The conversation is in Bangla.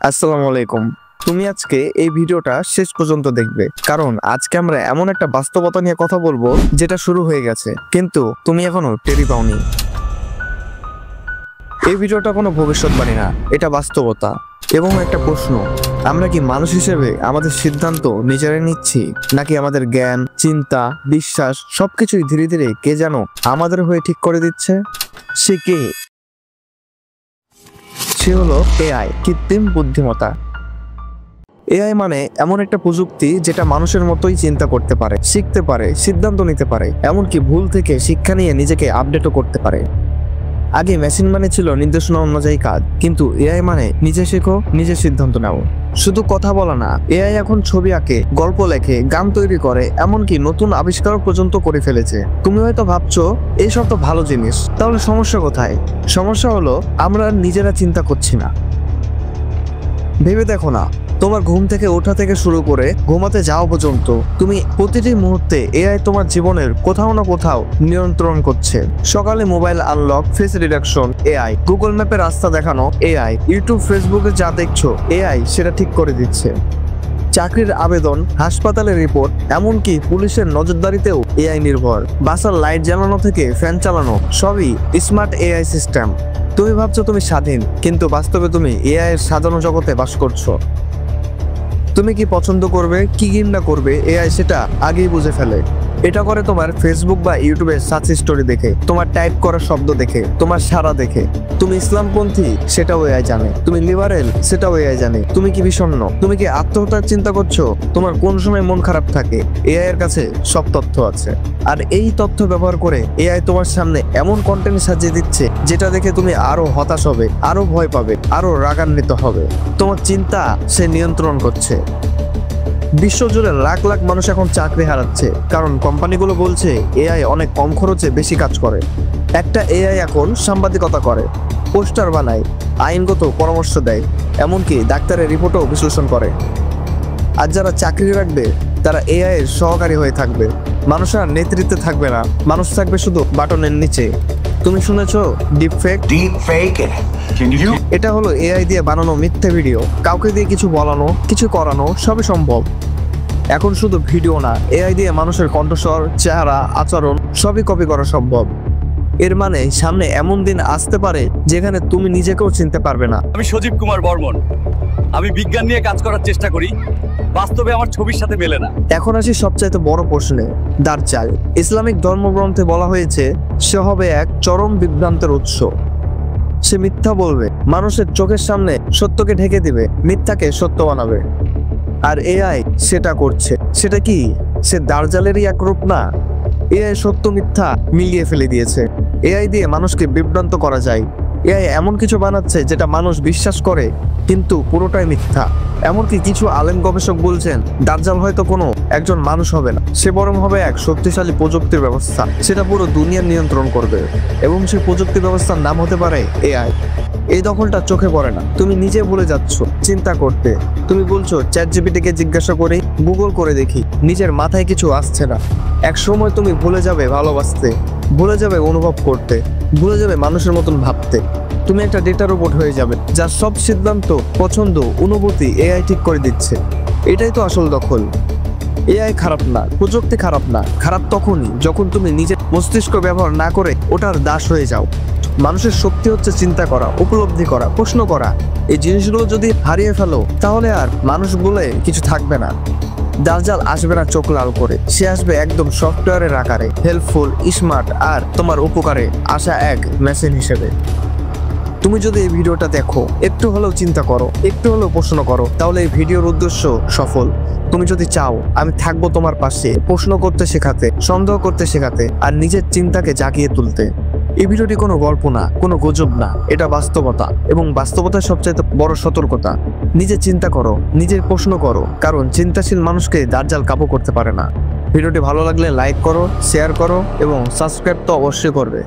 আসসালামু আলাইকুম। তুমি আজকে এই ভিডিওটা শেষ পর্যন্ত দেখবে, কারণ আজকে আমরা এমন একটা বাস্তবতা নিয়ে কথা বলবো যেটা শুরু হয়ে গেছে কিন্তু তুমি এখনো টেরি পাওনি। এই ভিডিওটা কোনো ভবিষ্যৎবাণী না, এটা বাস্তবতা এবং একটা প্রশ্ন। আমরা কি মানুষ হিসেবে আমাদের সিদ্ধান্ত নিজেরাই নিচ্ছি, নাকি আমাদের জ্ঞান, চিন্তা, বিশ্বাস সবকিছুই ধীরে ধীরে কে যেন আমাদের হয়ে ঠিক করে দিচ্ছে? সে কে? সে হলো এআই, কৃত্রিম বুদ্ধিমত্তা। এআই মানে এমন একটা প্রযুক্তি যেটা মানুষের মতোই চিন্তা করতে পারে, শিখতে পারে, সিদ্ধান্ত নিতে পারে, এমনকি ভুল থেকে শিক্ষা নিয়ে নিজেকে আপডেটও করতে পারে। আগে মেশিন মানে ছিল নির্দেশনা অনুযায়ী কাজ, কিন্তু এআই মানে নিজে শেখো, নিজে সিদ্ধান্ত নাও। শুধু কথা বলা না, এআই এখন ছবি আঁকে, গল্প লেখে, গান তৈরি করে, এমনকি নতুন আবিষ্কার পর্যন্ত করে ফেলেছে। তুমি হয়তো ভাবছো এইসব তো ভালো জিনিস, তাহলে সমস্যা কোথায়? সমস্যা হলো আমরা নিজেরা চিন্তা করছি না। ভেবে দেখো না, তোমার ঘুম থেকে ওঠা থেকে শুরু করে ঘুমাতে যাওয়া পর্যন্ত তুমি প্রতিটি মুহূর্তে এআই তোমার জীবনের কোথাও না কোথাও নিয়ন্ত্রণ করছে। সকালে mobile unlock, face reduction AI, Google ম্যাপে রাস্তা দেখানো এআই, ইউটিউব ফেসবুকে যা দেখছো এআই সেটা ঠিক করে দিচ্ছে। চাকরির আবেদন, হাসপাতালের রিপোর্ট, এমনকি পুলিশের নজরদারিতেও এআই নির্ভর। বাসার লাইট জ্বালানো থেকে ফ্যান চালানো সবই স্মার্ট এআই সিস্টেম। তুমি ভাবছো তুমি স্বাধীন, কিন্তু বাস্তবে তুমি এআই এর সাজানো জগতে বাস করছো। তুমি কি পছন্দ করবে, কি ঘৃণা করবে, এআই সেটা আগেই বুঝে ফেলে। এটা করে তোমার ফেসবুক বা ইউটিউবের সার্চ স্টোরি দেখে, তোমার টাইপ করা শব্দ দেখে, তোমার সাড়া দেখে। তুমি ইসলামপন্থী, সেটাও এআই জানে। তুমি লিবারেল, সেটাও এআই জানে। তুমি কি বিষণ্ণ, তুমি কি আত্মহত্যার চিন্তা করছো, তোমার কোন সময় মন খারাপ থাকে, এআই এর কাছে সব তথ্য আছে। আর এই তথ্য ব্যবহার করে এআই তোমার সামনে এমন কন্টেন্ট সাজিয়ে দিচ্ছে যেটা দেখে তুমি আরো হতাশ হবে, আরো ভয় পাবে, আরো রাগান্বিত হবে। তোমার চিন্তা সে নিয়ন্ত্রণ করছে। বিশ্বজুড়ে লাখ লাখ মানুষ এখন চাকরি হারাচ্ছে, কারণ কোম্পানিগুলো বলছে এআই অনেক কম খরচে বেশি কাজ করে। একটা এআই এখন সাংবাদিকতা করে, পোস্টার বানায়, আইনগত পরামর্শ দেয়, এমনকি ডাক্তারের রিপোর্টও বিশ্লেষণ করে। আর যারা চাকরি রাখবে তারা এআই এর সহকারী হয়ে থাকবে। মানুষ আর নেতৃত্বে থাকবে না, মানুষ থাকবে শুধু বাটনের নিচে। তুমি শুনেছো ডিপফেক? এটা হলো এআই দিয়ে বানানো মিথ্যা ভিডিও। কাউকে দিয়ে কিছু বলানো, কিছু করানো সবই সম্ভব। এখন শুধু ভিডিও না, এআই দিয়ে মানুষের কণ্ঠস্বর, চেহারা, আচরণ সবই কপি করা সম্ভব। এর মানে সামনে এমন দিন আসতে পারে যেখানে তুমি নিজেকেও চিনতে পারবে না। আমি সজীব কুমার বর্মন, আমি বিজ্ঞান নিয়ে কাজ করার চেষ্টা করি, বাস্তবে আমার ছবির সাথে মেলে না। এখন আসি সবচাইতে বড় প্রশ্নে, দাজ্জাল। ইসলামিক ধর্মগ্রন্থে বলা হয়েছে সে হবে এক চরম বিভ্রান্তের উৎস। সে মিথ্যা বলবে, মানুষের চোখের সামনে সত্যকে ঢেকে দিবে, মিথ্যাকে সত্য বানাবে। আর এআই সেটা করছে। সেটা কি সে দাজ্জালেরই এক রূপ না? এআই সত্য মিথ্যা মিলিয়ে ফেলে দিয়েছে। এআই দিয়ে মানুষকে বিভ্রান্ত করা যায়। এআই এমন কিছু বানাচ্ছে যেটা মানুষ বিশ্বাস করে, কিন্তু পুরোটাই মিথ্যা। এমনকি কিছু আলেম গবেষক বলছেন দাজ্জাল হয়তো কোনো একজন মানুষ হবে না, সে বরং হবে এক শক্তিশালী প্রযুক্তির ব্যবস্থা। সেটা পুরো দুনিয়ার নিয়ন্ত্রণ করবে, এবং সেই প্রযুক্তি ব্যবস্থার নাম হতে পারে এআই। এই দখলটা চোখে পড়ে না, তুমি নিজে ভুলে যাচ্ছ চিন্তা করতে। তুমি বলছো চ্যাটজিপিটিকে জিজ্ঞাসা করি, গুগল করে দেখি, নিজের মাথায় কিছু আসছে না। এক সময় তুমি ভুলে যাবে ভালোবাসতে, ভুলে যাবে অনুভব করতে, ভুলে যাবে মানুষের মতন ভাবতে। তুমি একটা ডেটা রোবট হয়ে যাবে, যার সব সিদ্ধান্ত, পছন্দ, অনুভূতি এআই ঠিক করে দিচ্ছে। এটাই তো আসল দখল। এআই খারাপ না, প্রযুক্তি খারাপ না, খারাপ তখনই যখন তুমি নিজের মস্তিষ্ক ব্যবহার না করে ওটার দাস হয়ে যাও। মানুষের শক্তি হচ্ছে চিন্তা করা, উপলব্ধি করা, প্রশ্ন করা। এই জিনিসগুলো যদি হারিয়ে ফেলো তাহলে আর মানুষ বলে কিছু থাকবে না। দাজ্জাল আসবে না চোখ লাল করে, সে আসবে একদম সফটওয়্যারের আকারে, হেল্পফুল, স্মার্ট আর তোমার উপকারে আসা এক মেশিন হিসেবে। তুমি যদি এই ভিডিওটা দেখো, একটু হলেও চিন্তা করো, একটু হলেও প্রশ্ন করো, তাহলে এই ভিডিওর উদ্দেশ্য সফল। তুমি যদি চাও আমি থাকবো তোমার পাশে, প্রশ্ন করতে শেখাতে, সন্দেহ করতে শেখাতে, আর নিজের চিন্তাকে জাগিয়ে তুলতে। এই ভিডিওটি কোনো গল্প না, কোনো গুজব না, এটা বাস্তবতা, এবং বাস্তবতার সবচেয়ে বড় সতর্কতা। নিজে চিন্তা করো, নিজের প্রশ্ন করো, কারণ চিন্তাশীল মানুষকে দাজ্জাল কাবু করতে পারে না। ভিডিওটি ভালো লাগলে লাইক করো, শেয়ার করো এবং সাবস্ক্রাইব তো অবশ্যই করবে।